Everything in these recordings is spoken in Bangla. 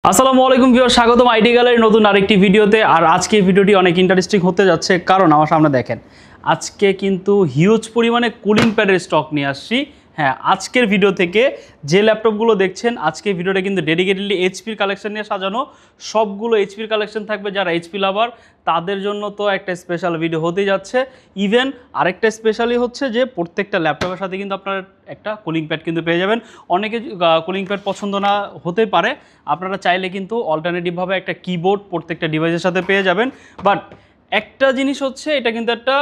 আসসালামু আলাইকুম ভিউয়ার, স্বাগতম আইটি গ্যালারির নতুন আরেকটি ভিডিওতে। আর আজকে ভিডিওটি অনেক ইন্টারেস্টিং হতে যাচ্ছে, কারণ আমার সামনে দেখেন আজকে কিন্তু হিউজ পরিমাণে কুলিং প্যাডের স্টক নিয়ে আসছি। হ্যাঁ, আজকের ভিডিও থেকে যে ল্যাপটপগুলো দেখছেন, আজকের ভিডিওটা কিন্তু ডেডিকেটেডলি এইচপির কালেকশন নিয়ে সাজানো। সবগুলো এইচপির কালেকশন থাকবে। যারা এইচপি লাভার তাদের জন্য তো একটা স্পেশাল ভিডিও হতেই যাচ্ছে। ইভেন আরেকটা স্পেশালি হচ্ছে যে প্রত্যেকটা ল্যাপটপের সাথে কিন্তু আপনারা একটা কুলিং প্যাড কিন্তু পেয়ে যাবেন। অনেকে কুলিং প্যাড পছন্দ না হতে পারে, আপনারা চাইলে কিন্তু অল্টারনেটিভভাবে একটা কিবোর্ড প্রত্যেকটা ডিভাইসের সাথে পেয়ে যাবেন। বাট একটা জিনিস হচ্ছে, এটা কিন্তু একটা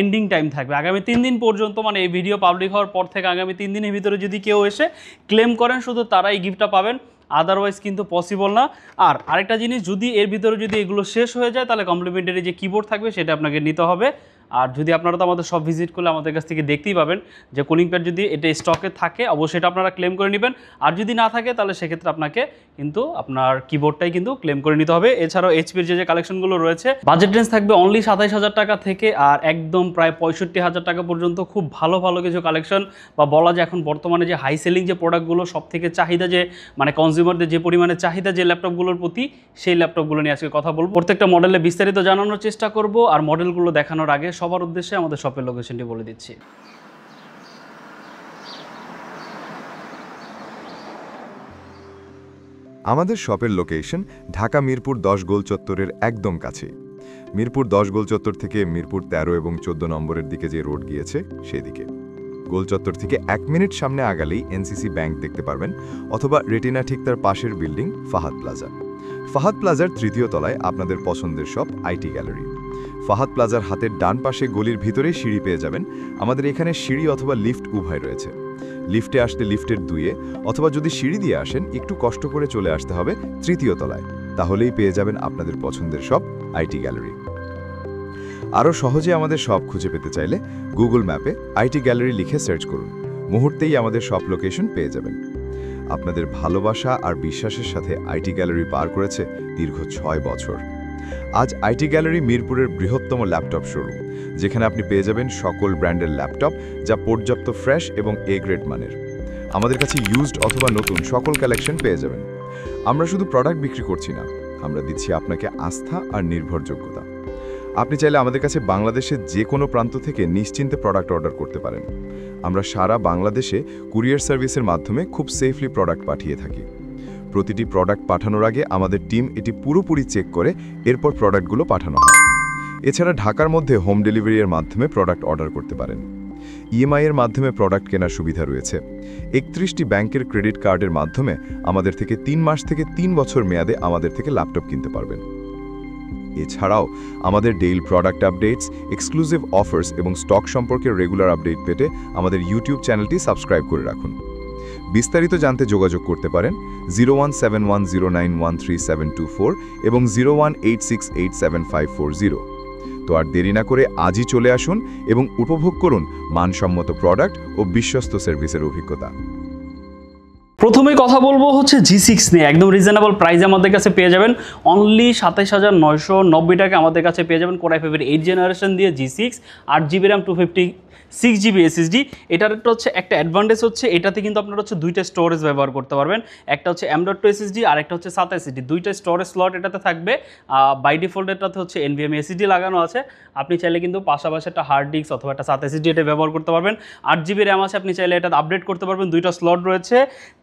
এন্ডিং টাইম থাকবে আগামী 3 দিন পর্যন্ত। মানে এই ভিডিও পাবলিক হওয়ার পর থেকে আগামী 3 দিনের ভিতরে যদি কেউ এসে ক্লেম করেন, শুধু তারাই গিফটটা পাবেন, আদারওয়াইজ কিন্তু পসিবল না। আর আরেকটা জিনিস, যদি এর ভিতরে যদি এগুলো শেষ হয়ে যায়, তাহলে কমপ্লিমেন্টারি যে কিবোর্ড থাকবে সেটা আপনাকে নিতে হবে। আর যদি আপনারা তো আমাদের সব ভিজিট করলে আমাদের কাছ থেকে দেখতেই পাবেন যে কুলিং প্যাড যদি এটা স্টকে থাকে, অবশ্যই এটা আপনারা ক্লেম করে নেবেন। আর যদি না থাকে, তাহলে সেক্ষেত্রে আপনাকে কিন্তু আপনার কিবোর্ডটাই কিন্তু ক্লেম করে নিতে হবে। এছাড়াও এইচপির যে কালেকশনগুলো রয়েছে, বাজেট রেঞ্জ থাকবে অনলি 27,000 টাকা থেকে আর একদম প্রায় 65,000 টাকা পর্যন্ত। খুব ভালো ভালো কিছু কালেকশন, বা বলা যায় এখন বর্তমানে যে হাই সেলিং যে প্রোডাক্টগুলো, সব থেকে চাহিদা যে মানে কনজিউমারদের যে পরিমাণে চাহিদা যে ল্যাপটপগুলোর প্রতি, সেই ল্যাপটপগুলো নিয়ে আজকে কথা বলবো। প্রত্যেকটা মডেলে বিস্তারিত জানানোর চেষ্টা করব। আর মডেলগুলো দেখানোর আগে সবার উদ্দেশ্যে আমাদের শপের লোকেশনটি বলে দিচ্ছি। আমাদের শপের লোকেশন ঢাকা মিরপুর 10 গোল চত্বরের একদম কাছে। মিরপুর 10 গোল চত্বর থেকে মিরপুর 13 এবং 14 নম্বরের দিকে যে রোড গিয়েছে সেদিকে। গোল চত্বর থেকে 1 মিনিট সামনে আগালেই এনসিসি ব্যাংক দেখতে পারবেন, অথবা রেটিনা ঠিক তার পাশের বিল্ডিং ফাহাদ প্লাজা। ফাহাদ প্লাজার 3য় তলায় আপনাদের পছন্দের শপ আইটি গ্যালারি। ফাহাদ প্লাজার হাতের ডান পাশে গলির ভিতরেই সিঁড়ি পেয়ে যাবেন। আমাদের এখানে সিঁড়ি অথবা লিফট উভয় রয়েছে। লিফটে আসতে লিফটের 2-এ, অথবা যদি সিঁড়ি দিয়ে আসেন একটু কষ্ট করে চলে আসতে হবে 3য় তলায়, তাহলেই পেয়ে যাবেন আপনাদের পছন্দের শপ আইটি গ্যালারি। আরও সহজে আমাদের শপ খুঁজে পেতে চাইলে গুগল ম্যাপে আইটি গ্যালারি লিখে সার্চ করুন, মুহূর্তেই আমাদের শপ লোকেশন পেয়ে যাবেন। আপনাদের ভালোবাসা আর বিশ্বাসের সাথে আইটি গ্যালারি পার করেছে দীর্ঘ 6 বছর। আজ আইটি গ্যালারি মিরপুরের বৃহত্তম ল্যাপটপ শোরুম, যেখানে আপনি পেয়ে যাবেন সকল ব্র্যান্ডের ল্যাপটপ, যা পর্যাপ্ত ফ্রেশ এবং এ গ্রেড মানের। আমাদের কাছে ইউজড অথবা নতুন সকল কালেকশন পেয়ে যাবেন। আমরা শুধু প্রোডাক্ট বিক্রি করছি না, আমরা দিচ্ছি আপনাকে আস্থা আর নির্ভরযোগ্যতা। আপনি চাইলে আমাদের কাছে বাংলাদেশের যে কোনো প্রান্ত থেকে নিশ্চিন্তে প্রোডাক্ট অর্ডার করতে পারেন। আমরা সারা বাংলাদেশে কুরিয়ার সার্ভিসের মাধ্যমে খুব সেফলি প্রোডাক্ট পাঠিয়ে থাকি। প্রতিটি প্রোডাক্ট পাঠানোর আগে আমাদের টিম এটি পুরোপুরি চেক করে এরপর প্রোডাক্টগুলো পাঠানো হয়। এছাড়া ঢাকার মধ্যে হোম ডেলিভারির মাধ্যমে প্রোডাক্ট অর্ডার করতে পারেন। ইএমআই এর মাধ্যমে প্রোডাক্ট কেনার সুবিধা রয়েছে। 31টি ব্যাংকের ক্রেডিট কার্ডের মাধ্যমে আমাদের থেকে 3 মাস থেকে 3 বছর মেয়াদে আমাদের থেকে ল্যাপটপ কিনতে পারবেন। এছাড়াও আমাদের daily product updates, exclusive offers এবং স্টক সম্পর্কে রেগুলার আপডেট পেতে আমাদের ইউটিউব চ্যানেলটি সাবস্ক্রাইব করে রাখুন। বিস্তারিত জানতে যোগাযোগ করতে পারেন 0171091374 এবং 0186875540। তো আর দেরি না করে আজই চলে আসুন এবং উপভোগ করুন মানসম্মত প্রোডাক্ট ও বিশ্বস্ত সার্ভিসের অভিজ্ঞতা। প্রথমেই কথা বলবো হচ্ছে G6 নিয়ে। একদম রিজনেবল প্রাইসে আমাদের কাছে পেয়ে যাবেন অনলি 27,990 টাকা। আমাদের কাছে পেয়ে যাবেন Core i5 এর 8 জেনারেশন দিয়ে G6, 8GB RAM, 256GB SSD। এটার একটা অ্যাডভান্টেজ হচ্ছে, এটাতে কিন্তু আপনারা দুইটা স্টোরেজ ব্যবহার করতে পারবেন। একটা হচ্ছে M.2 SSD আর একটা হচ্ছে SATA SSD। দুইটা স্টোরেজ স্লট এটাতে থাকবে। বাই ডিফল্ট এটাতে হচ্ছে NVMe SSD লাগানো আছে। আপনি চাইলে কিন্তু পাশাপাশি একটা হার্ড ডিস্ক অথবা একটা SATA SSD এটা ব্যবহার করতে পারবেন। 8GB RAM আছে, আপনি চাইলে এটা আপডেট করতে পারবেন। দুইটা স্লট রয়েছে।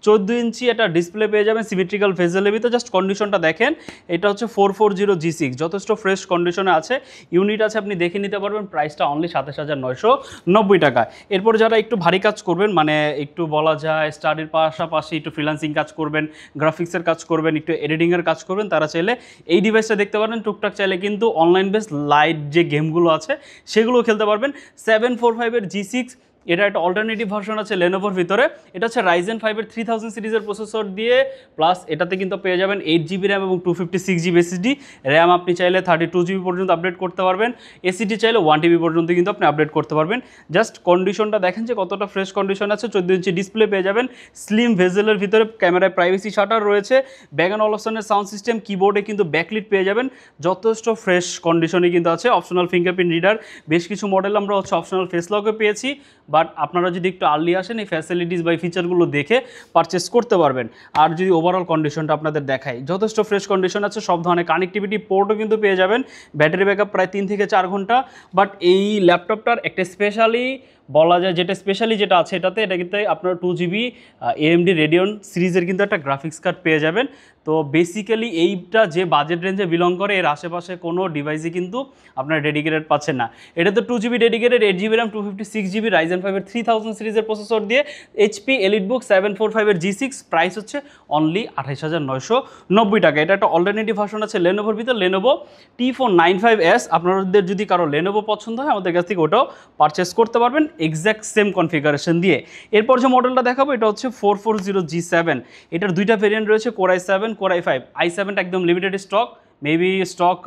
14 ইঞ্চি একটা ডিসপ্লে পেয়ে যাবেন সিমেট্রিক্যাল ভেজেলের ভিতরে। জাস্ট কন্ডিশনটা দেখেন, এটা হচ্ছে 440 G6, যথেষ্ট ফ্রেশ কন্ডিশনে আছে। ইউনিট আছে, আপনি দেখে নিতে পারবেন। প্রাইসটা অনলি 27,990 টাকা। এরপর যারা একটু ভারী কাজ করবেন, মানে একটু বলা যায় স্টাডির পাশাপাশি একটু ফ্রিল্যান্সিং কাজ করবেন, গ্রাফিক্সের কাজ করবেন, একটু এডিটিংয়ের কাজ করবেন, তারা চাইলে এই ডিভাইসটা দেখতে পারেন। টুকটাক চাইলে কিন্তু অনলাইন বেস লাইট যে গেমগুলো আছে সেগুলো খেলতে পারবেন। 745 এর G6, এটা একটা অল্টারনেটিভ ভার্সন আছে লেনোভোর ভিতরে। এটা হচ্ছে Ryzen 5 এর 3000 সিরিজের প্রসেসর দিয়ে, প্লাস এটাতে কিন্তু পেয়ে যাবেন 8GB RAM এবং 256GB SSD। র্যাম আপনি চাইলে 32GB পর্যন্ত আপডেট করতে পারবেন। এসএসডি চাইলে 1TB পর্যন্ত কিন্তু আপনি আপডেট করতে পারবেন। জাস্ট কন্ডিশনটা দেখেন যে কতটা ফ্রেশ কন্ডিশন আছে। 14 ইঞ্চি ডিসপ্লে পেয়ে যাবেন, স্লিম ভেজেলের ভিতরে, ক্যামেরায় প্রাইভেসি শাটার রয়েছে, ব্যাগ অ্যান্ড অলপশনের সাউন্ড সিস্টেম, কিবোর্ডে কিন্তু ব্যাকলিট পেয়ে যাবেন। যথেষ্ট ফ্রেশ কন্ডিশনে কিন্তু আছে। অপশনাল ফিঙ্গারপ্রিন্ট রিডার, বেশ কিছু মডেল আমরা অপশনাল ফেস লকও পেয়েছি। বাট আপনারা যদি একটু আর্লি আসেন এই ফ্যাসিলিটিস বা ফিচারগুলো দেখে পারচেস করতে পারবেন। আর যদি ওভারঅল কন্ডিশনটা আপনাদের দেখাই, যথেষ্ট ফ্রেশ কন্ডিশন আছে, সব ধরনের কানেক্টিভিটি পোর্টও কিন্তু পেয়ে যাবেন, ব্যাটারি ব্যাকআপ প্রায় 3 থেকে 4 ঘন্টা। বাট এই ল্যাপটপটার একটা স্পেশালি বলা যায়, যেটা আছে এটাতে, এটা কিন্তু আপনার 2GB AMD রেডিয়ন সিরিজের কিন্তু একটা গ্রাফিক্স কার্ড পেয়ে যাবেন। তো বেসিক্যালি এইটা যে বাজেট রেঞ্জে বিলং করে এর আশেপাশে কোনো ডিভাইসই কিন্তু আপনার ডেডিকেটেড পাচ্ছেন না। এটা তো 2GB dedicated, 8GB RAM, 256GB Ryzen 5 3000 সিরিজের প্রসেসর দিয়ে HP EliteBook 745 G6, প্রাইস হচ্ছে অনলি 28,990 টাকা। এটা একটা অল্টারনেটিভ ভার্সন আছে লেনোভোর ভিতর, Lenovo T495S। আপনাদের যদি কারো Lenovo পছন্দ হয় আমাদের কাছ থেকে ওটাও পারচেস করতে পারবেন এক্স্যাক্ট সেম কনফিগারেশন দিয়ে। এরপর যে মডেলটা দেখাবো এটা হচ্ছে 440G7। এটার দুইটা ভেরিয়েন্ট রয়েছে, Core i7, Core i5। i7টা একদম limited stock, maybe stock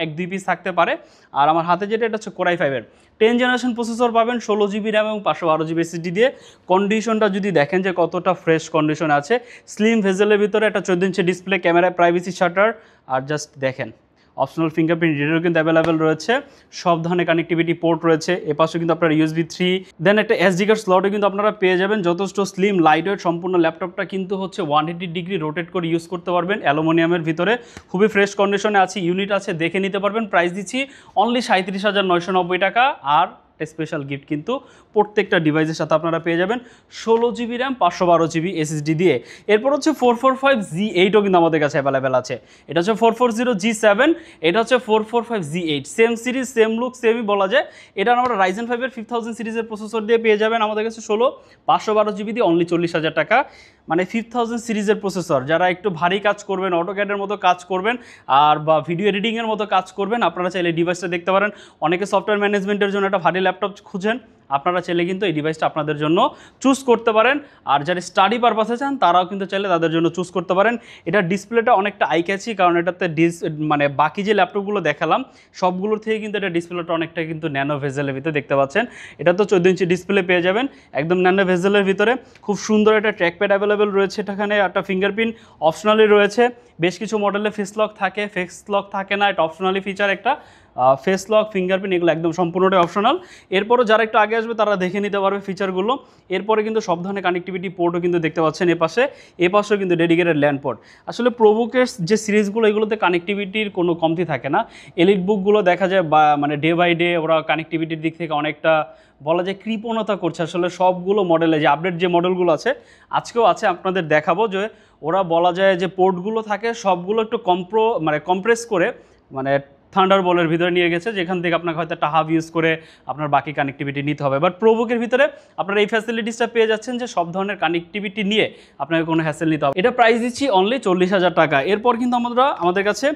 1-2 piece থাকতে পারে। আর আমার হাতে যেটা এটা হচ্ছে Core i5 এর 10 জেনারেশন প্রসেসর পাবেন, 16GB র্যাম এবং 512GB SSD দিয়ে। কন্ডিশনটা যদি দেখেন যে কতটা ফ্রেশ কন্ডিশন আছে, স্লিম ভেজেলের ভিতরে একটা 14 ইঞ্চি ডিসপ্লে, ক্যামেরায় প্রাইভেসি শাটার, আর জাস্ট দেখেন অপশনাল ফিঙ্গারপ্রিন্ট রিডারও কিন্তু অ্যাভেলেবেল রয়েছে, সব ধরনের কানেক্টিভিটি পোর্ট রয়েছে। এপাশে কিন্তু আপনার USB 3, দেন একটা SD কার্ড স্লটও কিন্তু আপনারা পেয়ে যাবেন। যথেষ্ট স্লিম লাইটওয়েট, সম্পূর্ণ ল্যাপটপটা কিন্তু হচ্ছে 180 ডিগ্রি রোটেট করে ইউজ করতে পারবেন। অ্যালুমিনিয়ামের ভিতরে খুবই ফ্রেশ কন্ডিশনে আছে, ইউনিট আছে, দেখে নিতে পারবেন। প্রাইস দিচ্ছি অনলি 37,990 টাকা। আর স্পেশাল গিফট কিন্তু প্রত্যেকটা ডিভাইসের সাথে আপনারা পেয়ে যাবেন 16GB র্যাম, 512GB SSD দিয়ে। এরপর হচ্ছে 445G8ও কিন্তু আমাদের কাছে অ্যাভেলেবেল আছে। এটা হচ্ছে 440G7, এটা হচ্ছে 445G8, same series, same look, সেমই বলা যায়। এটা আমরা Ryzen 5 5000 সিরিজের প্রসেসর দিয়ে পেয়ে যাবেন আমাদের কাছে 512GB দিয়ে অনলি 40,000 টাকা। মানে 5000 সিরিজের প্রসেসর, যারা একটু ভারী কাজ করবেন, অটোক্যাডের মতো কাজ করবেন আর বা ভিডিও এডিটিংয়ের মতো কাজ করবেন, আপনারা চাইলে ডিভাইসটা দেখতে পারেন। অনেকে সফটওয়্যার ম্যানেজমেন্টের জন্য একটা ভারী ল্যাপটপ খুঁজেন, আপনারা চাইলে কিন্তু এই ডিভাইসটা আপনাদের জন্য চুজ করতে পারেন। আর যারা স্টাডি পারপাসে চান তারাও কিন্তু চাইলে তাদের জন্য চুজ করতে পারেন। এটার ডিসপ্লেটা অনেকটা আই ক্যাচি, কারণ এটাতে মানে বাকি যে ল্যাপটপগুলো দেখালাম সবগুলোর থেকে কিন্তু এটা ডিসপ্লেটা অনেকটা কিন্তু ন্যানো ভেজেলের ভিতরে দেখতে পাচ্ছেন। এটা তো 14 ইঞ্চি ডিসপ্লে পেয়ে যাবেন একদম ন্যানো ভেজেলের ভিতরে। খুব সুন্দর একটা ট্র্যাকপ্যাড অ্যাভেলেবেল রয়েছে, এখানে একটা ফিঙ্গারপ্রিন্ট অপশনালি রয়েছে। বেশ কিছু মডেলে ফেস লক থাকে, ফেস লক থাকে না, এটা অপশনালি ফিচার একটা। ফেস লক, ফিঙ্গারপ্রিন্ট এগুলো একদম সম্পূর্ণটাই অপশনাল। এরপরও যারা একটু আগে আসবে তারা দেখে নিতে পারবে ফিচারগুলো। এরপরে কিন্তু সব ধরনের কানেক্টিভিটি পোর্টও কিন্তু দেখতে পাচ্ছেন এপাশেও কিন্তু ডেডিকেটেড ল্যান্ড পোর্ট। আসলে প্রোবুকের যে সিরিজগুলো এগুলোতে কানেক্টিভিটির কোনো কমতি থাকে না। এলিট বুকগুলো দেখা যায় বা মানে ডে বাই ডে ওরা কানেক্টিভিটির দিক থেকে অনেকটা বলা যায় কৃপণতা করছে। আসলে সবগুলো মডেলে যে আপডেট যে মডেলগুলো আছে আজকেও আছে, আপনাদের দেখাবো যে ওরা বলা যায় যে পোর্টগুলো থাকে সবগুলো একটু কম্প্রেস করে মানে থান্ডারবোল্টের ভিতরে নিয়ে গেছে, যেখান থেকে আপনাকে হয়তো একটা হাব ইউজ করে আপনার বাকি কানেক্টিভিটি নিতে হবে। বাট প্রোবুকের ভিতরে আপনারা এই ফ্যাসিলিটিসটা পেয়ে যাচ্ছেন যে সব ধরনের কানেক্টিভিটি নিয়ে আপনাকে কোনো হ্যাসেল নিতে হবে। এটা প্রাইস দিচ্ছি অনলি 40,000 টাকা। এরপর কিন্তু আমাদের কাছে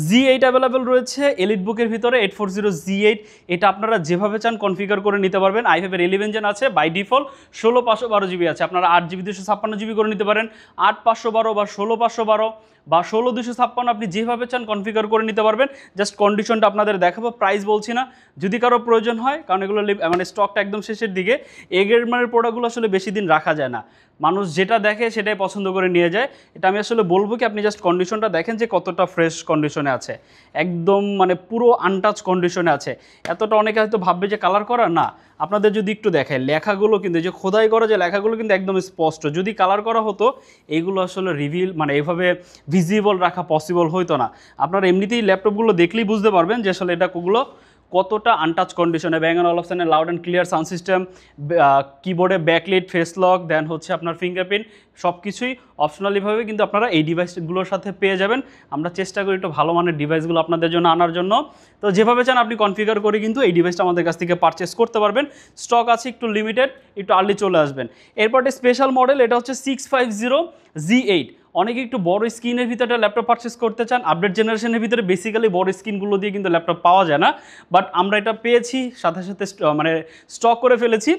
G8 অ্যাভেলেবেল রয়েছে এলিটবুকের ভিতরে 840G8। এটা আপনারা যেভাবে চান কনফিগার করে নিতে পারবেন। i5 11 জেন আছে, বাই ডিফল্ট 16/512GB আছে, আপনারা 8GB 256GB করে নিতে পারেন, 8/512 বা 16/512 বা 16/256 আপনি যেভাবে চান কনফিগার করে নিতে পারবেন। জাস্ট কন্ডিশনটা আপনাদের দেখাবো, প্রাইস বলছি না। যদি কারো প্রয়োজন হয়, কারণ এগুলো মানে স্টকটা একদম শেষের দিকে, এগের মানের প্রোডাক্টগুলো আসলে বেশি দিন রাখা যায় না, মানুষ যেটা দেখে সেটাই পছন্দ করে নিয়ে যায়। এটা আমি আসলে বলবো কি, আপনি জাস্ট কন্ডিশনটা দেখেন যে কতটা ফ্রেশ কন্ডিশনে আছে, একদম মানে পুরো আনটাচ কন্ডিশনে আছে। এতটা অনেকে হয়তো ভাববে যে কালার করা, না, আপনাদের যদি একটু দেখায় লেখাগুলো কিন্তু যে খোদাই করা যে লেখাগুলো কিন্তু একদম স্পষ্ট। যদি কালার করা হতো এইগুলো আসলে রিভিল মানে এইভাবে ভিজিবল রাখা পসিবল হইতো না। আপনারা এমনিতেই ল্যাপটপগুলো দেখলেই বুঝতে পারবেন যে আসলে এটাগুলো কতটা আনটাচ কন্ডিশনে। ব্যাং অ্যান্ড অলপশনের loud and clear sound system, কিবোর্ডে ব্যাকলিট, ফেস লক, দেন হচ্ছে আপনার ফিঙ্গারপ্রিন্ট, সব কিছুই অপশনালিভাবে কিন্তু আপনারা এই ডিভাইসগুলোর সাথে পেয়ে যাবেন। আমরা চেষ্টা করি একটু ভালো মানের ডিভাইসগুলো আপনাদের জন্য আনার জন্য। তো যেভাবে চান আপনি কনফিগার করে কিন্তু এই ডিভাইসটা আমাদের কাছ থেকে পারচেস করতে পারবেন। স্টক আছে একটু লিমিটেড, একটু আর্লি চলে আসবেন। এরপর একটা স্পেশাল মডেল, এটা হচ্ছে 650G8। অনেকে একটু বড় স্ক্রিনের ভিতরে ল্যাপটপ পারচেস করতে চান। আপডেট জেনারেশনের ভিতরে বেসিক্যালি বড় স্ক্রিনগুলো দিয়ে কিন্তু ল্যাপটপ পাওয়া যায় না, বাট আমরা এটা পেয়েছি, সাথে সাথে মানে স্টক করে ফেলেছি।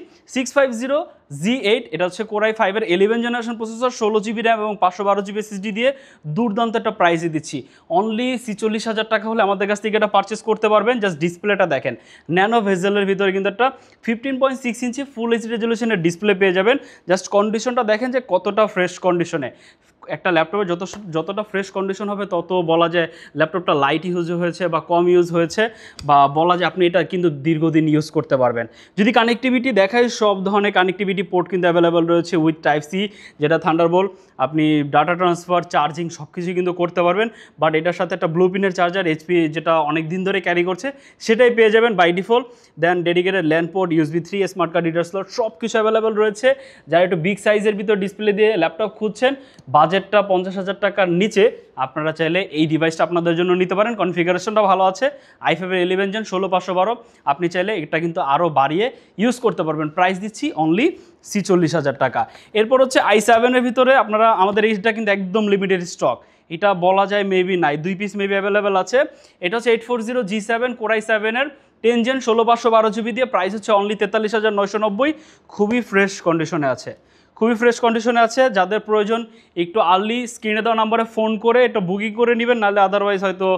Z8, এটা হচ্ছে Core i5 এর 11 জেনারেশন প্রসেসর, 16 GB র্যাম এবং 512 GB SSD দিয়ে দুর্দান্ত একটা প্রাইসে দিচ্ছি। অনলি 46,000 টাকা হলে আমাদের কাছ থেকে এটা পারচেস করতে পারবেন। জাস্ট ডিসপ্লেটা দেখেন, ন্যানো ভেজেলের ভিতরে কিন্তু একটা 15.6 ইঞ্চি ফুল এইচডি রেজলিউশনের ডিসপ্লে পেয়ে যাবেন। জাস্ট কন্ডিশনটা দেখেন যে কতটা ফ্রেশ কন্ডিশনে। একটা ল্যাপটপে যতটা ফ্রেশ কন্ডিশন হবে তত বলা যায় ল্যাপটপটা লাইট ইউজ হয়েছে বা কম ইউজ হয়েছে, বা বলা যায় আপনি এটা কিন্তু দীর্ঘদিন ইউজ করতে পারবেন। যদি কানেক্টিভিটি দেখায়, সব ধরনের কানেক্টিভিটি পোর্ট কিন্তু অ্যাভেলেবেল রয়েছে উইথ টাইপ সি, যেটা থান্ডারবোল্ট, আপনি ডাটা ট্রান্সফার, চার্জিং সব কিছুই কিন্তু করতে পারবেন। বাট এটার সাথে একটা ব্লু পিনের চার্জার এইচপি যেটা অনেক দিন ধরে ক্যারি করছে সেটাই পেয়ে যাবেন by default. Then dedicated LAN port, USB 3, smart card reader slot সব কিছু অ্যাভেলেবেল রয়েছে। যারা একটু বিগ সাইজের ভিতর ডিসপ্লে দিয়ে ল্যাপটপ খুঁজছেন, বাজেটটা 50,000 টাকার নিচে, আপনারা চাইলে এই ডিভাইসটা আপনাদের জন্য নিতে পারেন। কনফিগারেশনটা ভালো আছে, i5 এর 11 জেন 16512, আপনি চাইলে এটা কিন্তু আরও বাড়িয়ে ইউজ করতে পারবেন। প্রাইস দিচ্ছি অনলি 46,000 টাকা। এরপর হচ্ছে i7 এর ভিতরে আপনারা, আমাদের এইটা কিন্তু একদম লিমিটেড স্টক, এটা বলা যায় মেবি নাই, 2 পিস মেবি অ্যাভেলেবেল আছে। এটা হচ্ছে 840G7 Core i7 এর 10 জেন 16/512 GB দিয়ে, প্রাইস হচ্ছে অনলি 43,990। খুবই ফ্রেশ কন্ডিশনে আছে, খুবই ফ্রেশ কন্ডিশনে আছে। যাদের প্রয়োজন একটু আর্লি স্ক্রিনে দেওয়া নাম্বারে ফোন করে একটু বুকিং করে নেবেন, নাহলে আদারওয়াইজ হয়তো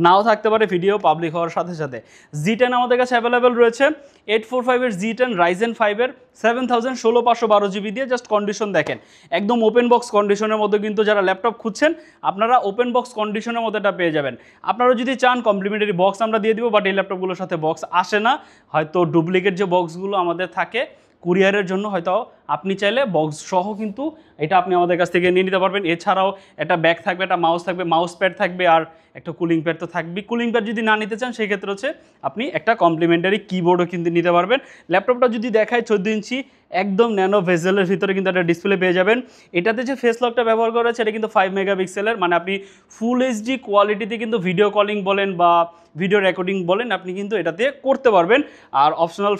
নাও থাকতে পারে ভিডিও পাবলিক হওয়ার সাথে সাথে। Z10 আমাদের কাছে অ্যাভেলেবেল রয়েছে, 845 এর Z10 Ryzen 5 এর 7000 16/512 GB দিয়ে। জাস্ট কন্ডিশন দেখেন, একদম ওপেন বক্স কন্ডিশনের মধ্যে কিন্তু যারা ল্যাপটপ খুঁজছেন আপনারা ওপেন বক্স কন্ডিশনের মধ্যে এটা পেয়ে যাবেন। আপনারা যদি চান কমপ্লিমেন্টারি বক্স আমরা দিয়ে দিব, বাট এই ল্যাপটপগুলোর সাথে বক্স আসে না, হয়তো ডুপ্লিকেট যে বক্সগুলো আমাদের থাকে কুরিয়ারের জন্য, হয়তো আপনি চাইলে বক্স সহ কিন্তু এটা আপনি আমাদের কাছ থেকে নিয়ে নিতে পারবেন। এছাড়াও একটা ব্যাগ থাকবে, একটা মাউস থাকবে, মাউস প্যাড থাকবে, আর একটা কুলিং প্যাড তো থাকবে। কুলিং প্যাড যদি না নিতে চান সেক্ষেত্রে হচ্ছে আপনি একটা কমপ্লিমেন্টারি কিবোর্ডও কিন্তু নিতে পারবেন। ল্যাপটপটা যদি দেখায় 14 ইঞ্চি একদম ন্যানো ভেজেলের ভিতরে কিন্তু একটা ডিসপ্লে পেয়ে যাবেন। এটাতে যে ফেস লকটা ব্যবহার করা হচ্ছে এটা কিন্তু 5 মেগাপিক্সেলের, মানে আপনি ফুল এইচডি কোয়ালিটিতে কিন্তু ভিডিও কলিং বলেন বা ভিডিও রেকর্ডিং বলেন আপনি কিন্তু এটাতে করতে পারবেন। আর অপশনাল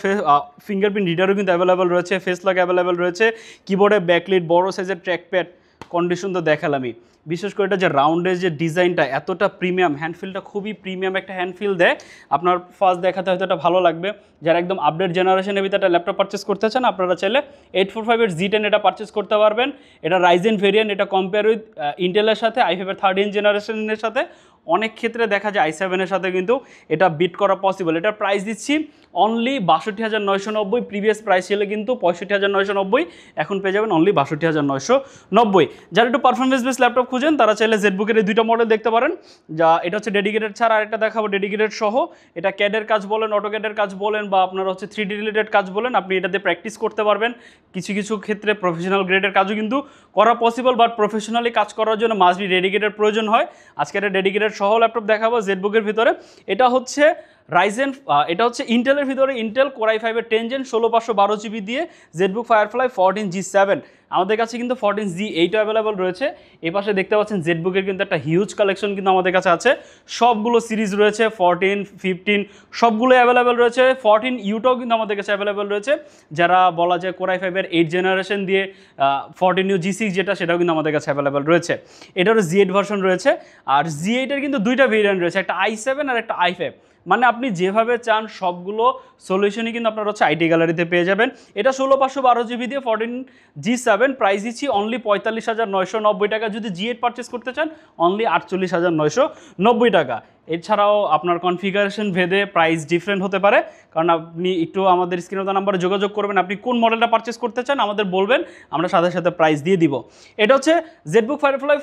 ফিঙ্গারপ্রিন্ট রিডারও কিন্তু অ্যাভেলেবেল রয়েছে, ফেস লক অ্যাভেলেবেল রয়েছে, কিবোর্ডে ব্যাকলিট, বড় সাইজের ট্র্যাকপ্যাড, কন্ডিশন তো দেখালামই। বিশেষ করে এটা যে রাউন্ডের যে ডিজাইনটা এতটা প্রিমিয়াম, হ্যান্ডফিলটা খুবই প্রিমিয়াম একটা হ্যান্ডফিল দেয়। আপনার ফার্স্ট দেখাতে হয়তো এটা ভালো লাগবে। যারা একদম আপডেট জেনারেশনের ভিতরে একটা ল্যাপটপ পারচেস করতে চান আপনারা চাইলে 845 এর Z10 এটা পারচেস করতে পারবেন। এটা রাইজেন ভেরিয়েন্ট, এটা কম্পেয়ার উইথ ইন্টেলের সাথে, i5 এর 13 জেনারেশনের সাথে অনেক ক্ষেত্রে দেখা যায় i7 এর সাথে কিন্তু এটা বিট করা পসিবল। এটার প্রাইস দিচ্ছি অনলি 62,990। প্রিভিয়াস প্রাইস ছিল কিন্তু 65,990, এখন পেয়ে যাবেন অনলি 62,990। যারা একটু পারফরমেন্স বেস ল্যাপটপ খুঁজেন তারা চাইলে জেটবুকের এই দুইটা মডেল দেখতে পারেন। যা এটা হচ্ছে ডেডিকেটেড ছাড়া, আরেকটা দেখাবো ডেডিকেটেড সহ। এটা ক্যাডের কাজ বলেন, অটোক্যাডের কাজ বলেন, বা আপনারা হচ্ছে 3D রিলেটেড কাজ বলেন, আপনি এটাতে প্র্যাকটিস করতে পারবেন। কিছু কিছু ক্ষেত্রে প্রফেশনাল গ্রেডের কাজও কিন্তু করা পসিবল, বাট প্রফেশনালি কাজ করার জন্য মাস্ট বি ডেডিকেটেড প্রয়োজন হয়। আজকে একটা ডেডিকেটেড সহ ল্যাপটপ দেখাবো জেটবুকের ভিতরে। এটা হচ্ছে এটা হচ্ছে ইন্টেলের ভিতরে, ইন্টেল Core i5 এর 10 জেন 16/512 GB দিয়ে জেটবুক ফায়ারফ্লাই 14G7। আমাদের কাছে কিন্তু 14G8 অ্যাভেলেবল রয়েছে। এই পাশে দেখতে পাচ্ছেন জেটবুকের কিন্তু একটা হিউজ কালেকশন কিন্তু আমাদের কাছে আছে। সবগুলো সিরিজ রয়েছে, 14, 15 সবগুলো অ্যাভেলেবেল রয়েছে। 14U কিন্তু আমাদের কাছে অ্যাভেলেবেল রয়েছে। যারা বলা যায় Core i5 এর 8 জেনারেশন দিয়ে 14U G6 যেটা, সেটাও কিন্তু আমাদের কাছে অ্যাভেলেবেল রয়েছে। এটারও Z8 ভার্সন রয়েছে। আর Z8 এর কিন্তু দুইটা ভেরিয়েন্ট রয়েছে, একটা i7 আর একটা i5। মানে আপনি যেভাবে চান সবগুলো সলিউশনই কিন্তু আপনারা হচ্ছে আইটি গ্যালারিতে পেয়ে যাবেন। এটা 16/512 GB দিয়ে 14G7, প্রাইস দিচ্ছি অনলি 45,990 টাকা। যদি Z8 পারচেস করতে চান অনলি 48,990 টাকা। এছাড়াও আপনার কনফিগারেশন ভেদে প্রাইস ডিফারেন্ট হতে পারে, কারণ আপনি একটু আমাদের স্ক্রিনে দেওয়া নাম্বারে যোগাযোগ করবেন, আপনি কোন মডেলটা পারচেস করতে চান আমাদের বলবেন, আমরা সাথে সাথে প্রাইস দিয়ে দিব। এটা হচ্ছে জেটবুক ফায়ারফ্লাই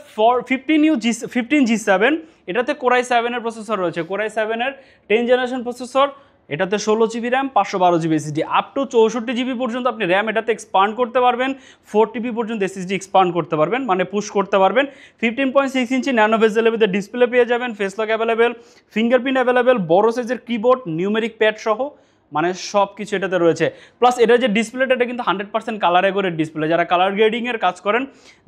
15G7। এটাতে Core i7 এর প্রসেসর রয়েছে, Core i7 এর 10 জেনারেশন প্রসেসর। এটাতে 16 GB RAM, 512 GB SSD, up to 64 GB পর্যন্ত আপনি র্যাম এটাতে এক্সপান্ড করতে পারবেন, 4 TB পর্যন্ত SSD এক্সপান্ড করতে পারবেন, মানে পুশ করতে পারবেন। 15.6 ইঞ্চি ন্যানো ভেজেলের ভিতরে ডিসপ্লে পেয়ে যাবেন, face lock available, fingerprint available, বড় সাইজের কিবোর্ড, নিউমেরিক প্যাড সহ, মানে সব কিছু এটাতে রয়েছে। প্লাস এটা যে ডিসপ্লেটা, এটা কিন্তু 100% কালারে করে ডিসপ্লে। যারা কালার গ্রেডিংয়ের কাজ করেন,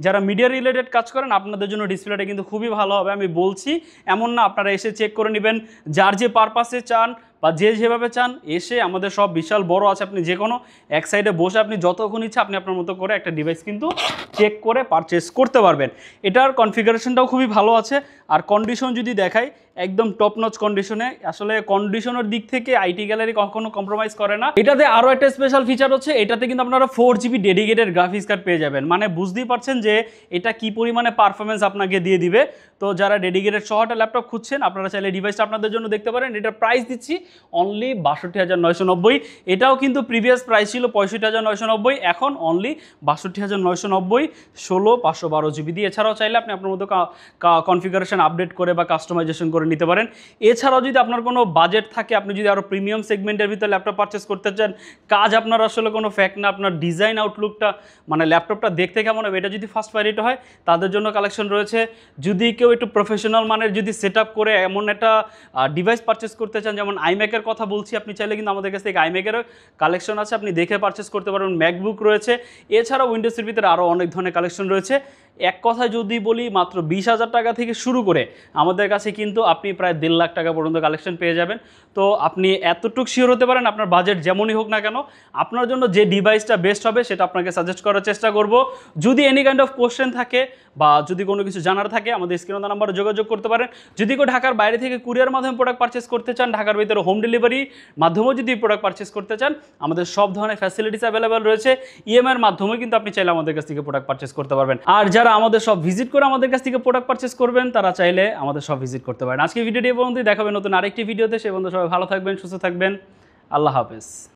যারা মিডিয়া রিলেটেড কাজ করেন, আপনাদের জন্য ডিসপ্লেটা কিন্তু খুবই ভালো হবে। আমি বলছি এমন না, আপনারা এসে চেক করে নেবেন, যার যে পারপাসে চান বা যে যেভাবে চান এসে আমাদের সব বিশাল বড় আছে, আপনি যে কোনো এক সাইডে বসে আপনি যতক্ষণ ইচ্ছা আপনি আপনার মতো করে একটা ডিভাইস কিন্তু চেক করে পারচেস করতে পারবেন। এটার কনফিগারেশনটাও খুবই ভালো আছে, আর কন্ডিশন যদি দেখাই একদম টপ নচ কন্ডিশনে। আসলে কন্ডিশনের দিক থেকে আইটি গ্যালারি কখনো কম্প্রোমাইজ করে না। এটাতে আরও একটা স্পেশাল ফিচার হচ্ছে, এটাতে কিন্তু আপনারা 4GB ডেডিকেটেড গ্রাফিক্স কার্ড পেয়ে যাবেন। মানে বুঝতেই পারছেন যে এটা কি পরিমাণে পারফরমেন্স আপনাকে দিয়ে দিবে। তো যারা ডেডিকেটেড সহ একটা ল্যাপটপ খুঁজছেন আপনারা চাইলে ডিভাইসটা আপনাদের জন্য দেখতে পারেন। এটার প্রাইস দিচ্ছি অনলি 62,990। এটাও কিন্তু প্রিভিয়াস প্রাইস ছিল 65,990, এখন অনলি 62,990 16/512 GB দিয়ে। এছাড়াও চাইলে আপনি আপনার মতো কনফিগারেশন আপডেট করে বা কাস্টমাইজেশন করে নিতে পারেন। এছাড়াও যদি আপনার কোনো বাজেট থাকে, আপনি যদি আরও প্রিমিয়াম সেগমেন্টের ভিতরে ল্যাপটপ পারচেস করতে চান, কাজ আপনার আসলে কোনো ফ্যাক্ট না, আপনার ডিজাইন আউটলুকটা মানে ল্যাপটপটা দেখতে কেমন হবে এটা যদি ফার্স্ট প্রায়োরিটি হয়, তাদের জন্য কালেকশন রয়েছে। যদি কেউ একটু প্রফেশনাল মানের যদি সেট আপ করে এমন একটা ডিভাইস পারচেস করতে চান, যেমন আইম্যাকের কথা বলছি, আপনি চাইলে কিন্তু আমাদের কাছ থেকে আইম্যাকেরও কালেকশন আছে, আপনি দেখে পারচেস করতে পারবেন। ম্যাকবুক রয়েছে, এছাড়াও উইন্ডোজের ভিতরে আরও অনেক ধরনের কালেকশন রয়েছে। এক কথায় যদি বলি, মাত্র 20,000 টাকা থেকে শুরু করে আমাদের কাছে কিন্তু আপনি প্রায় 1.5 লাখ টাকা পর্যন্ত কালেকশন পেয়ে যাবেন। তো আপনি এতটুকু শিওর হতে পারেন, আপনার বাজেট যেমনই হোক না কেন, আপনার জন্য যে ডিভাইসটা বেস্ট হবে সেটা আপনাকে সাজেস্ট করার চেষ্টা করব। যদি এনি কাইন্ড অফ কোশ্চেন থাকে বা যদি কোনো কিছু জানার থাকে, আমাদের স্ক্রিনে দেওয়া নাম্বারে যোগাযোগ করতে পারেন। যদি কেউ ঢাকার বাইরে থেকে কুরিয়ার মাধ্যমে প্রোডাক্ট পারচেস করতে চান, ঢাকার ভিতরে হোম ডেলিভারি মাধ্যমেও যদি প্রোডাক্ট পারচেস করতে চান, আমাদের সব ধরনের ফ্যাসিলিটিস অ্যাভেলেবেল রয়েছে। ইএমআইয়ের মাধ্যমে কিন্তু আপনি চাইলে আমাদের কাছ থেকে প্রোডাক্ট পারচেস করতে পারবেন। আর যারা আমাদের সব ভিজিট করে আমাদের কাছ থেকে প্রোডাক্ট পারচেস করবেন, তারা চাইলে আমাদের সব ভিজিট করতে পারেন। আজকে ভিডিওটি এই পর্যন্তই, দেখাবেন নতুন আরেকটি ভিডিওতে। সে পর্যন্ত সবাই ভালো থাকবেন, সুস্থ থাকবেন। আল্লাহ হাফেজ।